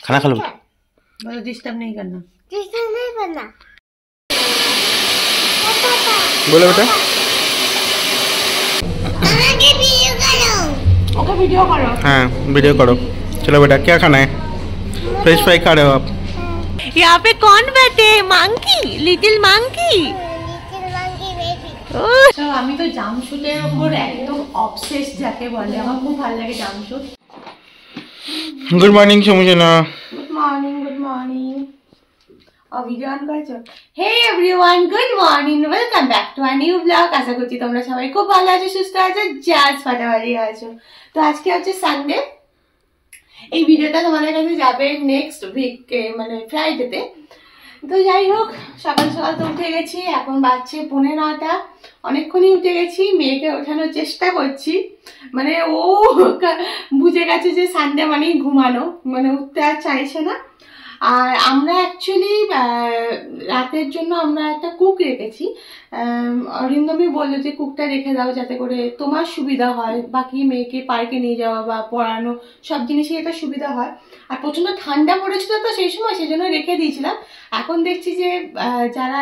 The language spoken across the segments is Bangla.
खाना खा लो। बोलो डिस्टर्ब नहीं करना। बोलो बेटा। ओके वीडियो करो। हाँ वीडियो करो। चलो बेटा क्या खाना है? फ्रेंच फ्राई खा रहे हो आप? यहाँ पे कौन बैठे? Monkey, little monkey. তো আমি তো জামশুটের উপর একদম অবসেস যাকে বলে, আমার খুব ভালো লাগে জামশুট। গুড মর্নিং সমুজনা। Good morning, good morning. Video on করেছো? Hey everyone, good morning, welcome back to a new blog. আশা করছি তোমরা সবাই খুব ভালো আছো, সুস্থ আছো, জাস্ট ফাটাফাটি আছো। তো আজকে হচ্ছে সানডে। এই ভিডিওটা তোমাদের কাছে যাবে নেক্সট উইকে, মানে ফ্রাইডেতে। তো যাই হোক, সকাল সকাল তো উঠে গেছি, এখন বাজছে 9:30। অনেকক্ষণই উঠে গেছি, মেয়েকে ওঠানোর চেষ্টা করছি। মানে ও বুঝে গেছে যে সানডে মানেই ঘুমানো, মানে উঠতে আর চাইছে না। আর আমরা অ্যাকচুয়ালি রাতের জন্য আমরা একটা কুক রেখেছি। অরিন্দমই বললো যে কুকটা রেখে দাও যাতে করে তোমার সুবিধা হয়, বাকি মেয়েকে পার্কে নিয়ে যাওয়া বা পড়ানো সব জিনিসই এটা সুবিধা হয়। আর প্রচণ্ড ঠান্ডা পড়েছিল তো সেই সময়, সেই জন্য রেখে দিয়েছিলাম। এখন দেখছি যে যারা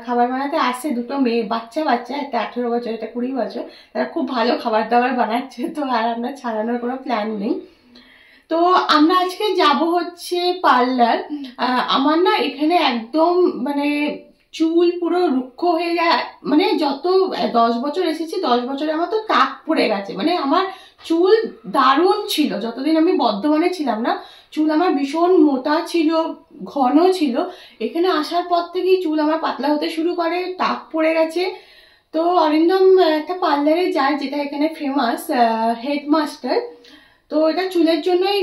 খাবার বানাতে আসছে, দুটো মেয়ে বাচ্চা, একটা 18 বছর, একটা 20 বছর, তারা খুব ভালো খাবার দাবার বানাচ্ছে। তো আর আমরা ছাড়ানোর কোনো প্ল্যান নেই। তো আমরা আজকে যাব হচ্ছে পার্লার। আমার না এখানে একদম মানে চুল পুরো রুক্ষ হয়ে যায়। মানে যত 10 বছর এসেছি, 10 বছরে আমার তো টাক পড়ে গেছে। মানে আমার চুল দারুণ ছিল যতদিন আমি বর্ধমানে ছিলাম না। চুল আমার ভীষণ মোটা ছিল, ঘন ছিল। এখানে আসার পর থেকেই চুল আমার পাতলা হতে শুরু করে, টাক পড়ে গেছে। তো অরিন্দম একটা পার্লারে যায়, যেটা এখানে ফেমাস, হেডমাস্টার। তো এটা চুলের জন্যই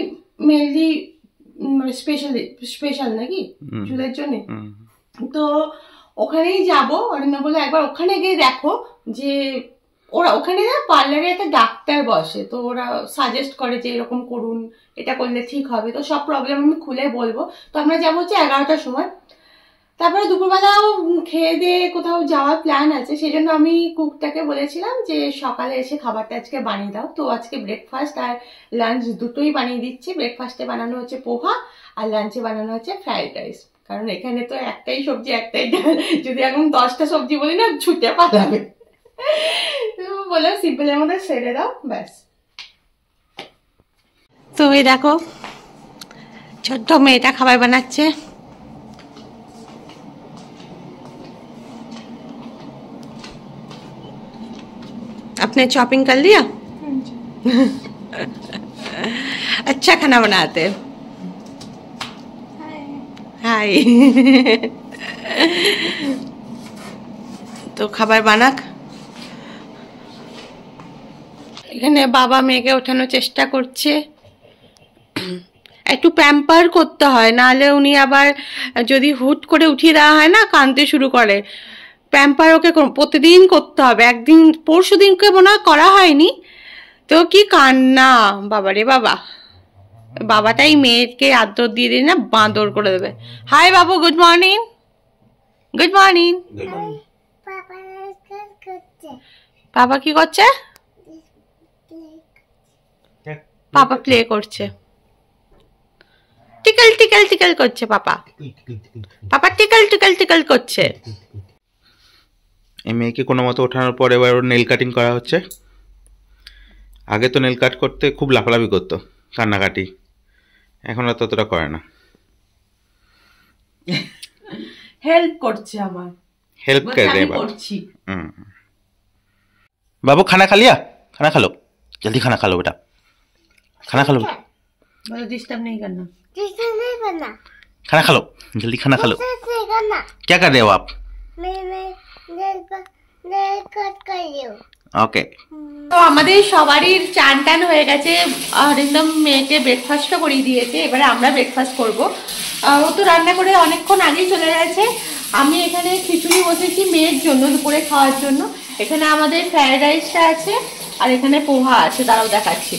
মেনলি স্পেশাল নাকি চুলের জন্য। তো ওখানেই যাব। অরিন্দম বলে একবার ওখানে গিয়ে দেখো যে ওরা ওখানে না পার্লারে একটা ডাক্তার বসে, তো ওরা সাজেস্ট করে যে এরকম করুন, এটা করলে ঠিক হবে। তো সব প্রবলেম আমি খুলে বলবো। তো আমরা যাবো হচ্ছে 11টার সময়। তারপরে দুপুরবেলাও খেয়ে দিয়ে কোথাও যাওয়ার প্ল্যান আছে, সেই জন্য আমি কুকটাকে বলেছিলাম যে সকালে এসে খাবারটা আজকে বানিয়ে দাও। তো আজকে ব্রেকফাস্ট আর লাঞ্চ দুটোই বানিয়ে দিচ্ছি। ব্রেকফাস্টে বানানো হচ্ছে পোহা, আর লাঞ্চে বানানো হচ্ছে ফ্রাইড রাইস। কারণ এখানে তো একটাই সবজি, একটাই ডাল। যদি এখন 10টা সবজি বলি না, ছুটে পালাবে। তো বলে সিম্পলের মধ্যে সেরে দাও, ব্যাস। তো এই দেখো ছোট্ট মেয়েটা খাবার বানাচ্ছে। आपने शॉपिंग कर लिया? अच्छा खाना बनाते हैं। हाय। তো খাবার বানাক। এখানে বাবা মেয়েকে ওঠানোর চেষ্টা করছে। একটু প্যাম্পার করতে হয়, নাহলে উনি আবার যদি হুট করে উঠিয়ে দেওয়া হয় না, কাঁদতে শুরু করে। প্যাম্পার ওকে প্রতিদিন করতে হবে। একদিন পরশু দিনকে মনে হয় করা হয়নি, তো কি কান্না বাবারে বাবা। বাবাটাই মেয়েকে আদর দিয়ে দিন না, বাঁদর করে দেবে। হাই বাবু, গুড মর্নিং। Good morning. পাপা কি করছে? পাপা প্লে করছে, টিকল টিকল টিকল করছে। পাপা টিকল টিকল টিকল করছে। এই মেয়েকে কোনো মতো ওঠানোর পর এবার ওর নেল কাটিং করা হচ্ছে। আগে তো নেল কাট করতে খুব লাফালাফি করতো, কান্নাকাটি। এখন আর ততটা করে না। হেল্প করছে আমার, हेल्प कर रहे हैं করছি। बाबू खाना खा लिया? खाना खा लो, जल्दी खाना खा लो बेटा, खाना खा लो। बोलो डिस्टर्ब नहीं करना। खाना खा लो, जल्दी खाना खा लो। क्या कर रहे हो आप? ওকে। তো আমাদের সবারই চান টান হয়ে গেছে। অরিন্দম মেয়েকে ব্রেকফাস্টও করিয়ে দিয়েছে, এবারে আমরা ব্রেকফাস্ট করব। ও তো রান্না করে অনেকক্ষণ আগেই চলে গেছে। আমি এখানে খিচুড়ি বসেছি মেয়ের জন্য, দুপুরে খাওয়ার জন্য। এখানে আমাদের ফ্রাইড রাইসটা আছে, আর এখানে পোহা আছে, তারাও দেখাচ্ছি।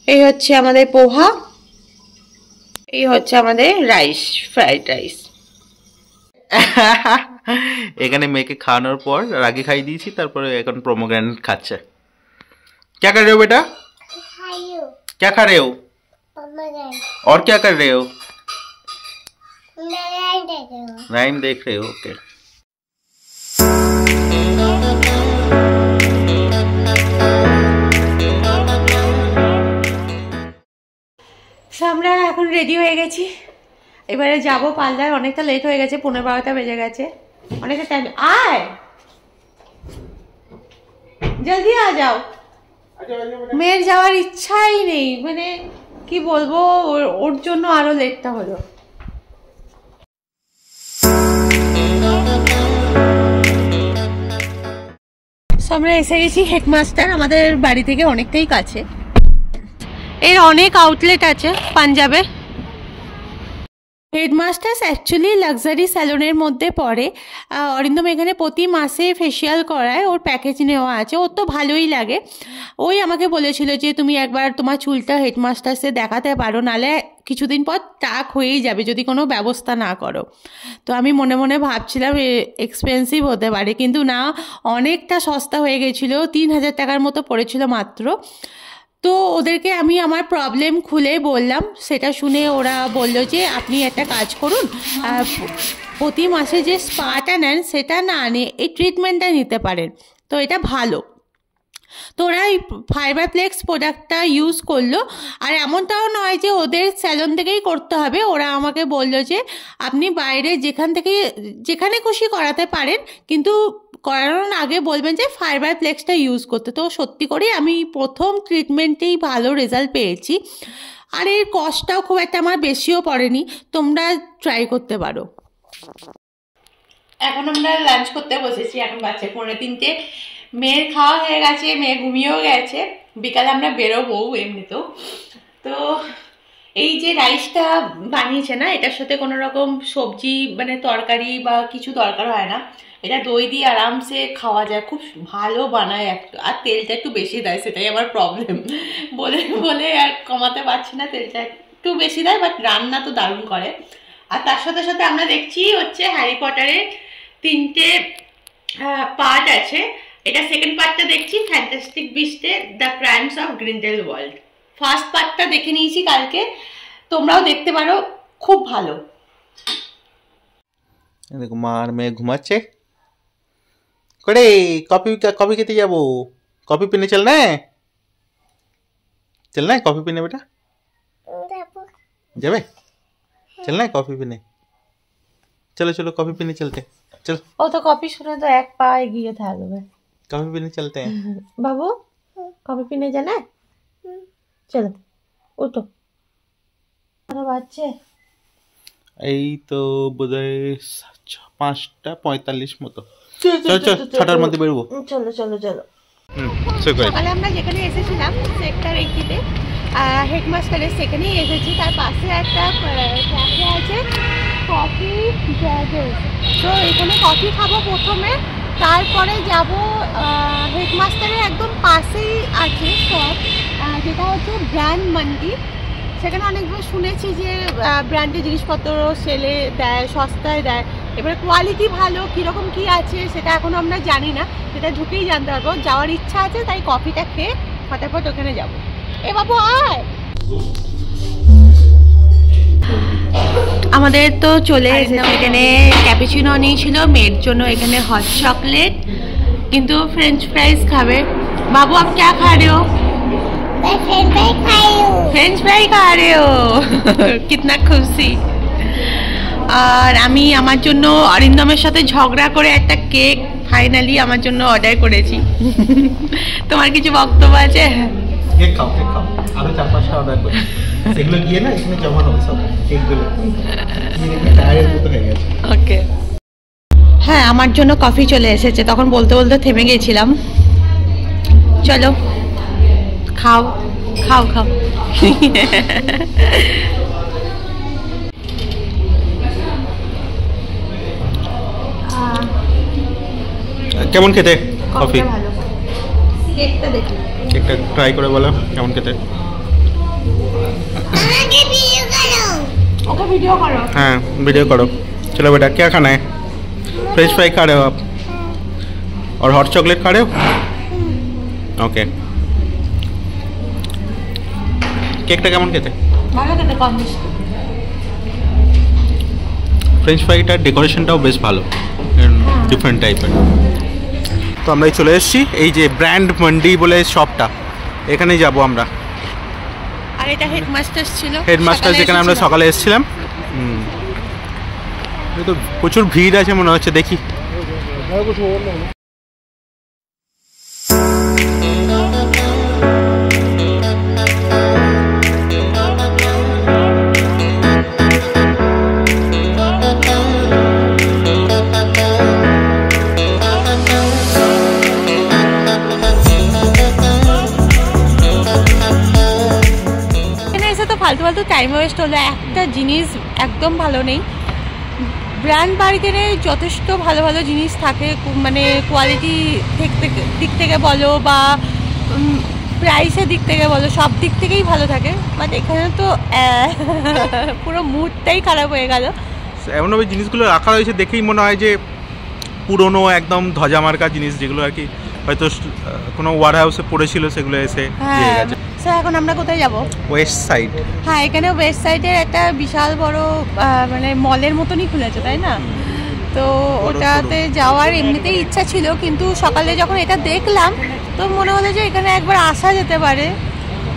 এই হচ্ছে আমাদের পোহা, এই হচ্ছে আমাদের রাইস, ফ্রাইড রাইস। এখানে মেয়েকে খাওয়ানোর পর রাগি খাই দিয়েছি, তারপরে এখন पोमेग्रेनेट खाচ্ছে। क्या कर रहे हो बेटा? क्या खा रहे हो? और क्या कर रहे हो? राइम देख रहे हो? ओके। আমরা এখন রেডি হয়ে গেছি, এবারে যাবো পার্লার। অনেকটা লেট হয়ে গেছে, 11:15 বেজে গেছে, অনেকটা টাইম। আয় জলদি আ যাও। মেয়ের যাওয়ার ইচ্ছাই নেই, মানে কি বলবো, ওর জন্য আরো লেটটা হলো। আমরা এসে গেছি হেডমাস্টার, আমাদের বাড়ি থেকে অনেকটাই কাছে। এর অনেক আউটলেট আছে পাঞ্জাবে। হেডমাস্টার্স অ্যাকচুয়ালি লাক্সারি স্যালনের মধ্যে পড়ে। অরিন্দম এখানে প্রতি মাসে ফেসিয়াল করায়, ওর প্যাকেজ নেওয়া আছে, ওর তো ভালোই লাগে। ওই আমাকে বলেছিল যে তুমি একবার তোমার চুলটা হেডমাস্টার্সে দেখাতে পারো, নাহলে কিছুদিন পর টাক হয়েই যাবে যদি কোনো ব্যবস্থা না করো। তো আমি মনে মনে ভাবছিলাম এক্সপেন্সিভ হতে পারে, কিন্তু না, অনেকটা সস্তা হয়ে গেছিলো, 3000 টাকার মতো পড়েছিল মাত্র। তো ওদেরকে আমি আমার প্রবলেম খুলে বললাম, সেটা শুনে ওরা বললো যে আপনি একটা কাজ করুন, প্রতি মাসে যে স্পাটা নেন সেটা না নিয়ে এই ট্রিটমেন্টটা নিতে পারেন, তো এটা ভালো। তো ওরা এই ফাইবারপ্লেক্স প্রোডাক্টটা ইউজ করলো। আর এমনটাও নয় যে ওদের স্যালন থেকেই করতে হবে, ওরা আমাকে বললো যে আপনি বাইরে যেখানে খুশি করাতে পারেন, কিন্তু করানোর আগে বলবেন যে ফাইবারপ্লেক্সটা ইউজ করতে। তো সত্যি করে আমি প্রথম ট্রিটমেন্টেই ভালো রেজাল্ট পেয়েছি, আর এর কস্টটাও খুব একটা আমার বেশিও পড়েনি, তোমরা ট্রাই করতে পারো। এখন আমরা লাঞ্চ করতে বসেছি, এখন বাচ্চা 3:15। মেয়ের খাওয়া হয়ে গেছে, মেয়ে ঘুমিয়েও গেছে, বিকালে আমরা বেরোবো এমনিতেও। তো এই যে রাইসটা বানিয়েছে না, এটার সাথে কোনো রকম সবজি মানে তরকারি বা কিছু দরকার হয় না, এটা দই দিয়ে আরামসে খাওয়া যায়, খুব ভালো বানায়। আর তেলটা একটু বেশি দেয়, সেটাই আমার প্রবলেম, বলে বলে আর কমাতে পারছি না, তেলটা একটু বেশি দেয়, বাট রান্না তো দারুণ করে। আর তার সাথে সাথে আমরা দেখছি হচ্ছে হ্যারি পটারের 3টে পার্ট আছে, এটা সেকেন্ড পার্টটা দেখছি, fantastic beasts the crimes of Grindelwald. First পার্টটা দেখে নিয়েছি কালকে, তোমরাও দেখতে পারো, খুব ভালো। দেখো মা আর মেয়ে ঘুমাচ্ছে। করে कॉफी খেতে যাবো, कॉफी पीने चलना है कॉफी पीने बेटा, যাবে? चलना है कॉफी पीने? चलो चलो कॉफी पीने चलते हैं, चलो। ও তো কফি শুনে তো এক পা এগিয়ে থাকবে। कॉफी पीने चलते हैं বাবু, কফি পিনে জানা? চলো উঠো। বাচ্চা এই তো বোধহয় 5:45 মতো। চলো চলো 6টার মধ্যে বেরোবো। চলো চলো চলো। সকালে আমরা যেখানে এসেছিলাম সেক্টর 80-তে হেডমাস্টারের, সেখানেই এসেছি। তার পাশে একটা ক্যাফে আছে, কফি ড্রাগন। তো এখানে কফি খাবো প্রথমে, তারপরে যাব হেডমাস্টারের একদম পাশেই আছে শপ, যেটা হচ্ছে ব্র্যান্ড মান্ডি। সেখানে অনেকবার শুনেছি যে ব্র্যান্ডের জিনিসপত্র সেলে দেয়, সস্তায় দেয়। এবারে কোয়ালিটি ভালো, কীরকম কী আছে সেটা এখনও আমরা জানি না, সেটা ঢুকেই জানতে পারবো। যাওয়ার ইচ্ছা আছে, তাই কফিটা খেয়ে ফটাফট ওখানে যাবো। এ বাবু আয়। আমাদের তো চলে এসেছে, এখানে ক্যাপুচিনো নিয়েছিল মেয়ের জন্য, এখানে হট চকলেট, কিন্তু ফ্রেঞ্চ ফ্রাইজ খাবে। বাবু আপ क्या खा रहे हो? फ्रेंच फ्राई खा रहे हो कितना खुशी। আর আমি আমার জন্য অরিন্দমের সাথে ঝগড়া করে একটা কেক ফাইনালি আমার জন্য অর্ডার করেছি। তোমার কিছু বক্তব্য আছে? কেক খাও আরো 4-5টা অর্ডার করি, সেগুলো গিয়ে না এখানে জমা হবে সব কেকগুলো, টায়ারের মতো হয়ে গেছে। ওকে, হ্যাঁ আমার জন্য কফি চলে এসেছে, তখন বলতে বলতে থেমে গেছিলাম। চলো খাও খাও খাও। কেমন খেতে কফি? ভালো, কেকটা দেখি, কেকটা ট্রাই করে বলো কেমন খেতে। ओके वीडियो करो। हाँ वीडियो करो। चलो बेटा क्या खाना है? फ्रेंच फ्राई खा रहे हो आप और हॉट चॉकलेट खा रहे हो? ओके। केकটা কেমন খেতে? ভালো খেতে, কম মিষ্টি। ফ্রেঞ্চ ফ্রাইটার ডেকোরেশনটাও বেশ ভালো, ডিফারেন্ট টাইপের। তো আমরা চলে এসেছি এই যে ব্র্যান্ড মান্ডি বলে শপটা, এখানেই যাব আমরা। আর এটা হেডমাস্টার ছিল, হেডমাস্টার যেখানে আমরা সকালে এসেছিলাম। তো প্রচুর ভিড় আছে মনে হচ্ছে, দেখি। ফালতু ফালতু টাইম ওয়েস্ট হলো, একটা জিনিস একদম ভালো নেই। ব্র্যান্ড মার্কেটে যথেষ্ট ভালো ভালো জিনিস থাকে, মানে কোয়ালিটি দিক থেকে বলো বা প্রাইসের দিক থেকে বলো, সব দিক থেকেই ভালো থাকে। বাট এখানে তো পুরো মুডটাই খারাপ হয়ে গেল। এমনভাবে জিনিসগুলো রাখা রয়েছে দেখেই মনে হয় যে পুরনো একদম ধ্বজা মার্কা জিনিস, যেগুলো আর কি হয়তো কোনো ওয়ার হাউসে পড়েছিল, সেগুলো এসে দিয়ে গেছে। স্যার এখন আমরা কোথায় যাব? West side. হ্যাঁ, এখানে ওয়েস্ট সাইডের একটা বিশাল বড় মানে মলের মতনই খুলেছে, তাই না? তো ওটাতে যাওয়ার এমনিতেই ইচ্ছা ছিল, কিন্তু সকালে যখন এটা দেখলাম তো মনে হলো যে এখানে একবার আসা যেতে পারে।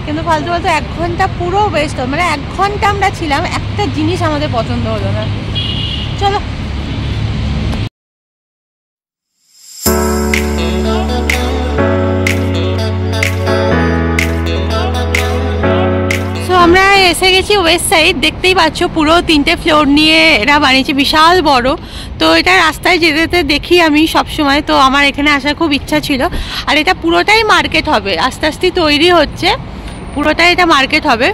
কিন্তু ফালতু ফালতু 1 ঘন্টা পুরো ওয়েস্ট হল, মানে 1 ঘন্টা আমরা ছিলাম, একটা জিনিস আমাদের পছন্দ হলো না। চলো। আমরা এসে গেছি ওয়েস্ট সাইড, দেখতেই পাচ্ছ পুরো 3টে ফ্লোর নিয়ে এরা বানিয়েছে, বিশাল বড়। তো এটা রাস্তায় যেতে যেতে দেখি আমি সব সময়, তো আমার এখানে আসার খুব ইচ্ছা ছিল। আর এটা পুরোটাই মার্কেট হবে, আস্তে আস্তে তৈরি হচ্ছে, পুরোটাই এটা মার্কেট হবে।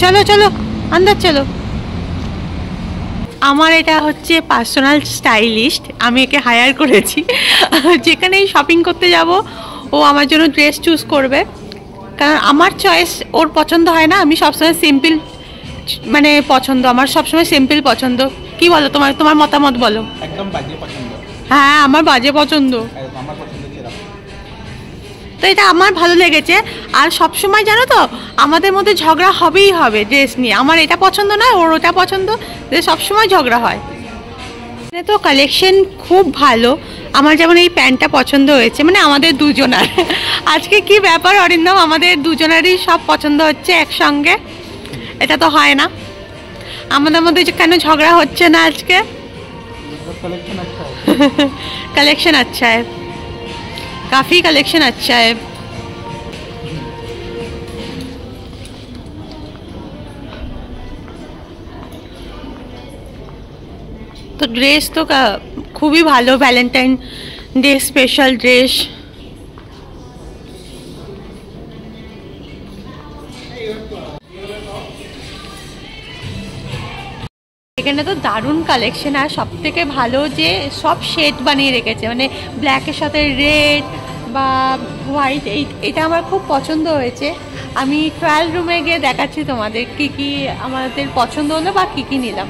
চলো চলো আন্দাজ চলো। আমার এটা হচ্ছে পার্সোনাল স্টাইলিস্ট, আমি একে হায়ার করেছি। যেখানেই শপিং করতে যাব ও আমার জন্য ড্রেস চুজ করবে, কারণ আমার চয়েস ওর পছন্দ হয় না। আমি সবসময় সিম্পল মানে পছন্দ, আমার সবসময় সিম্পল পছন্দ। কি বলো, তোমার মতামত বলো। একদম বাজে পছন্দ। হ্যাঁ, আমার বাজে পছন্দ। তো এটা আমার ভালো লেগেছে। আর সবসময় জানো তো আমাদের মধ্যে ঝগড়া হবেই হবে ড্রেস নিয়ে, আমার এটা পছন্দ নয়, ওর ওটা পছন্দ, সবসময় ঝগড়া হয়। তো কালেকশন খুব ভালো। আমার যেমন এই প্যান্টটা পছন্দ হয়েছে, মানে আমাদের দুজনার। আজকে কি ব্যাপার অরিন্দম, আমাদের দুজনারই সব পছন্দ হচ্ছে একসঙ্গে, এটা তো হয় না। আমাদের মধ্যে কেন ঝগড়া হচ্ছে না আজকে? कलेक्शन अच्छा है, काफ़ी कलेक्शन अच्छा है। तो ड्रेस तो खूब ही भालो, वैलेंटाइन डे स्पेशल ड्रेस। এখানে তো দারুণ কালেকশন। আর সব থেকে ভালো যে সব শেড বানিয়ে রেখেছে, মানে ব্ল্যাকের সাথে রেড বা হোয়াইট, এটা আমার খুব পছন্দ হয়েছে। আমি ট্রায়াল রুমে গিয়ে দেখাচ্ছি তোমাদের কি কি আমাদের পছন্দ হলো বা কি কি নিলাম।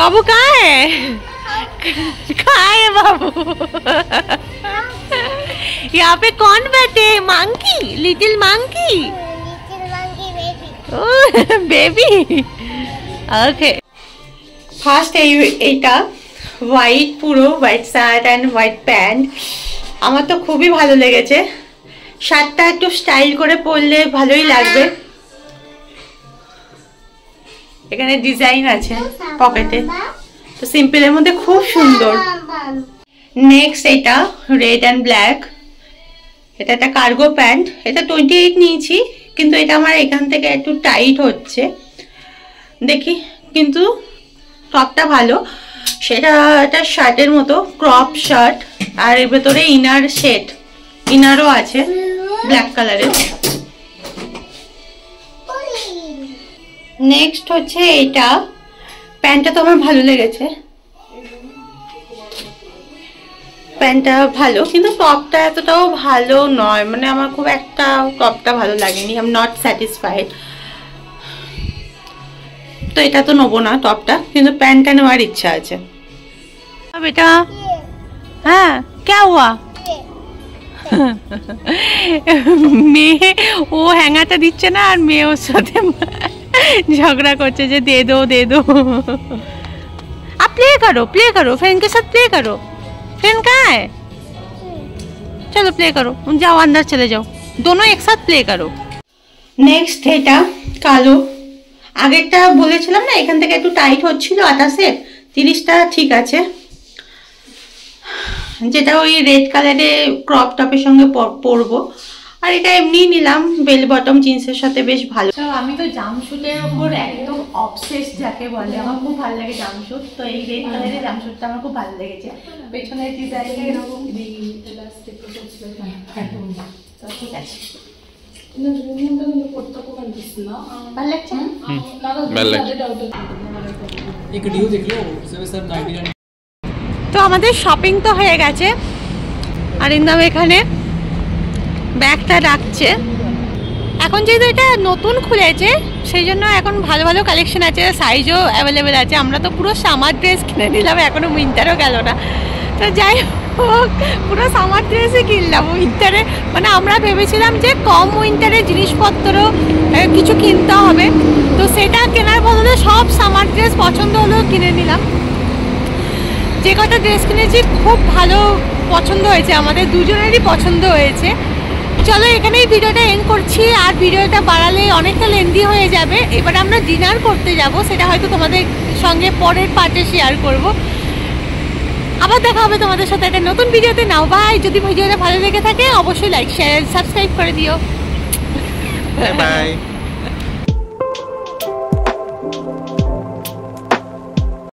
বাবু কায় কায় बाबू यहाँ पे कौन बैठे? Monkey, little monkey, baby. Okay, first এইটা হোয়াইট, পুরো white shirt and white pant. আমার তো খুবই ভালো লেগেছে। শার্টটা একটু স্টাইল করে পরলে ভালোই লাগবে। এখানে ডিজাইন আছে পকেটে, তো সিম্পলের মধ্যে খুব সুন্দর। নেক্সট এটা রেড অ্যান্ড ব্ল্যাক, এটা একটা কার্গো প্যান্ট। এটা 28 নিয়েছি, কিন্তু এটা আমার এখান থেকে একটু টাইট হচ্ছে, দেখি। কিন্তু টপটা ভালো, সেটা একটা শার্টের মতো ক্রপ শার্ট, আর এর ভেতরে ইনার সেট, ইনারও আছে ব্ল্যাক কালারের। নেক্সট হচ্ছে এটা, প্যান্টটা তো আমার ভালো লেগেছে, প্যান্টটা ভালো, কিন্তু টপটা এতটাও ভালো নয়, মানে আমার খুব একটা টপটা ভালো লাগেনি। I am not satisfied. তো এটা তো নেবো না টপটা, কিন্তু প্যান্টটা নেওয়ার ইচ্ছা আছে। বেটা হ্যাঁ, क्या हुआ? মেয়ে ও হ্যাঙ্গাটা দিচ্ছে না আর মেয়ে ওর সাথে झगड़ा করছে যে दे दो आप प्ले करो फ्रेंड के साथ प्ले करो फ्रेंड कहाँ है चलो प्ले करो जाओ अंदर चले जाओ दोनों एक साथ प्ले करो नेक्स्ट এটা কালো আগেরটা বলেছিলাম না এখান থেকে একটু টাইট হচ্ছিল 28 30টা ঠিক আছে যেটা ওই রেড কালারে ক্রপ টপের সঙ্গে পরবো আর এটা এমনি নিলাম বেল বটম জিন্সের সাথে বেশ ভালো তো আমি তো জামশুটের উপর একদম অবসেস যাকে বলে আমার খুব ভালো লাগে জামশুট তো এই রেড কালারের জামশুটটা আমার খুব ভালো লেগেছে পেছনের ডিজাইনটা এরকম তো ঠিক আছে ভালো লাগছে তো আমাদের শপিং তো হয়ে গেছে অরিন্দম এখানে ব্যাগটা রাখছে এখন যেহেতু এটা নতুন খুলেছে সেই জন্য এখন ভালো ভালো কালেকশন আছে সাইজও অ্যাভেলেবেল আছে আমরা তো পুরো সামার ড্রেস কিনে নিলাম এখনো উইন্টারও গেল না তো যাই হোক পুরো সামার ড্রেসই কিনলাম উইন্টারে মানে আমরা ভেবেছিলাম যে কম উইন্টারের জিনিসপত্র কিছু কিনতে হবে তো সেটা কেনার বদলে সব সামার ড্রেস পছন্দ হলেও কিনে নিলাম যে কটা ড্রেস কিনেছি খুব ভালো পছন্দ হয়েছে আমাদের দুজনেরই পছন্দ হয়েছে চলো এখানেই ভিডিওটা এন্ড করছি আর ভিডিওটা বাড়ালে অনেকটা লেন্দি হয়ে যাবে এবার আমরা ডিনার করতে যাব সেটা হয়তো তোমাদের সঙ্গে পরের পার্টে শেয়ার করব আবার দেখা হবে তোমাদের সাথে একটা নতুন ভিডিওতে নাও বাই যদি ভিডিওটা ভালো লেগে থাকে অবশ্যই লাইক শেয়ার সাবস্ক্রাইব করে দিও বাই বাই